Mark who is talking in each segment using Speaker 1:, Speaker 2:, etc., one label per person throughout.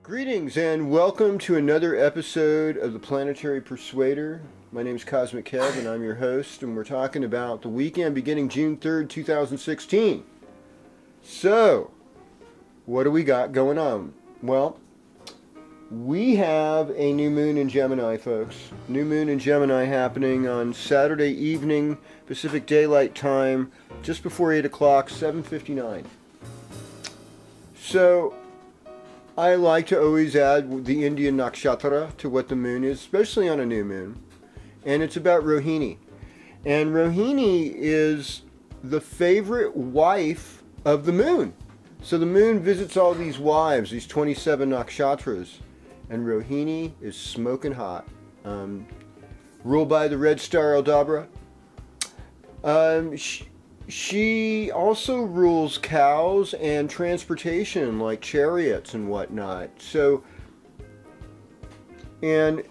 Speaker 1: Greetings and welcome to another episode of the Planetary Persuader. My name is Cosmic Kev and I'm your host, and we're talking about the weekend beginning June 3rd, 2016. So, what do we got going on? Well, we have a new moon in Gemini, folks. New moon in Gemini happening on Saturday evening, Pacific Daylight Time, just before 8 o'clock, 7:59. So, I like to always add the Indian nakshatra to what the moon is, especially on a new moon. And it's about Rohini. And Rohini is the favorite wife of the moon. So the moon visits all these wives, these 27 nakshatras. And Rohini is smoking hot. Ruled by the red star Aldabra. She also rules cows and transportation like chariots and whatnot. So, and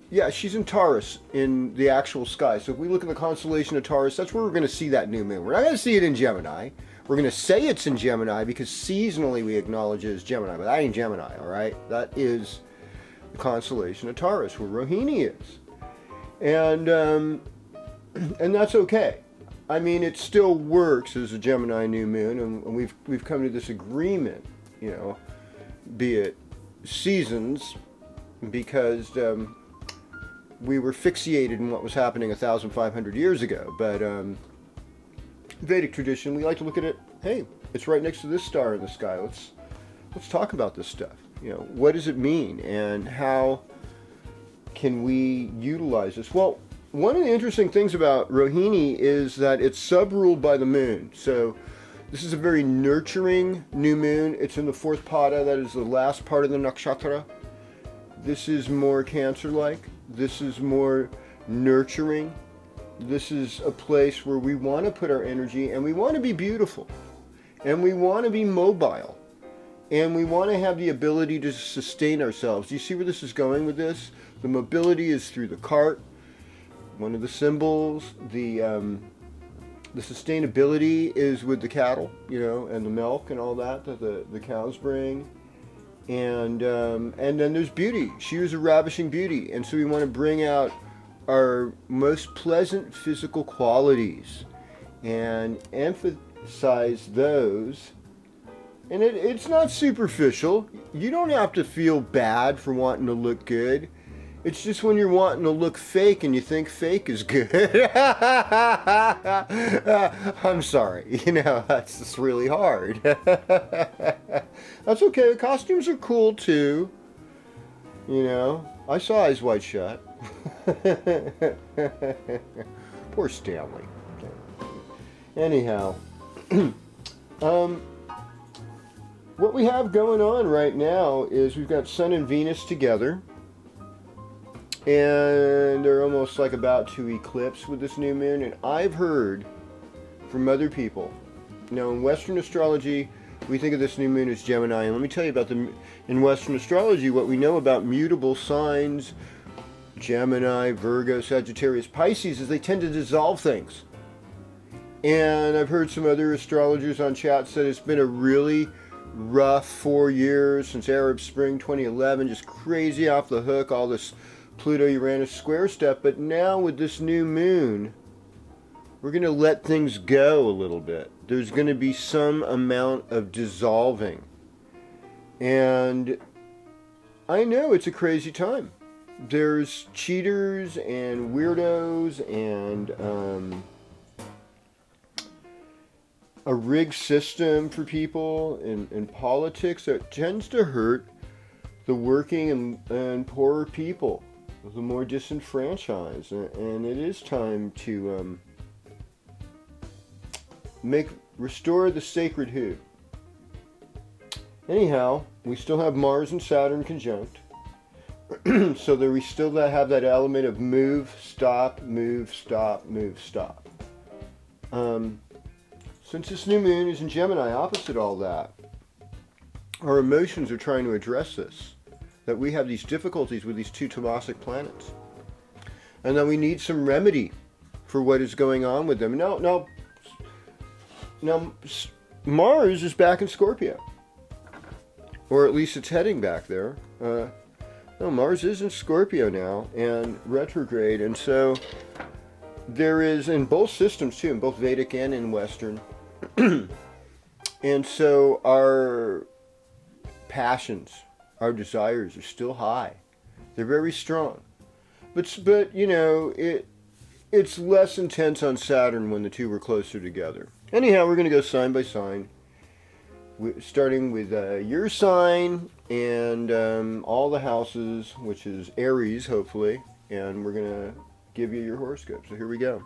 Speaker 1: yeah, she's in Taurus in the actual sky. So if we look at the constellation of Taurus, that's where we're going to see that new moon. We're not going to see it in Gemini. We're going to say it's in Gemini because seasonally we acknowledge it as Gemini, but that ain't Gemini, all right? That is the constellation of Taurus, where Rohini is. And that's okay. I mean, it still works as a Gemini new moon, and we've come to this agreement, you know, be it seasons, because we were fixated in what was happening 1,500 years ago. But Vedic tradition, we like to look at it. Hey, it's right next to this star in the sky. Let's talk about this stuff. You know, what does it mean, and how can we utilize this? Well, one of the interesting things about Rohini is that it's sub-ruled by the moon. So this is a very nurturing new moon. It's in the fourth pada, that is the last part of the nakshatra. This is more Cancer-like. This is more nurturing. This is a place where we want to put our energy, and we want to be beautiful, and we want to be mobile, and we want to have the ability to sustain ourselves. Do you see where this is going with this? The mobility is through the cart. One of the symbols, the sustainability is with the cattle, you know, and the milk and all that the cows bring, and then there's beauty. She was a ravishing beauty, and so we want to bring out our most pleasant physical qualities and emphasize those. And it's not superficial. You don't have to feel bad for wanting to look good. It's just when you're wanting to look fake and you think fake is good. I'm sorry, you know, that's just really hard. That's okay, costumes are cool too. You know, I saw Eyes Wide Shut. Poor Stanley. Anyhow, what we have going on right now is we've got Sun and Venus together. And they're almost like about to eclipse with this new moon. And I've heard from other people, you know, in Western astrology, we think of this new moon as Gemini. And let me tell you about in Western astrology, what we know about mutable signs, Gemini, Virgo, Sagittarius, Pisces, is they tend to dissolve things. And I've heard some other astrologers on chat said it's been a really rough 4 years since Arab Spring 2011, just crazy off the hook, all this Pluto-Uranus square stuff. But now with this new moon, we're going to let things go a little bit. There's going to be some amount of dissolving. And I know it's a crazy time. There's cheaters and weirdos and a rigged system for people in politics that tends to hurt the working and poorer people, the more disenfranchised. And it is time to restore the sacred who. Anyhow, we still have Mars and Saturn conjunct. So that we still have that element of move, stop, move, stop, move, stop. Since this new moon is in Gemini, opposite all that, our emotions are trying to address this. That we have these difficulties with these two Tomasic planets. And that we need some remedy for what is going on with them. Now, Mars is back in Scorpio. Or at least it's heading back there. No, Mars is in Scorpio now and retrograde, and so there is in both systems too, in both Vedic and in Western. And so our passions, our desires are still high. They're very strong. But you know, it's less intense on Saturn when the two were closer together. Anyhow, we're going to go sign by sign. Starting with your sign and all the houses, which is Aries, hopefully, and we're going to give you your horoscope. So here we go.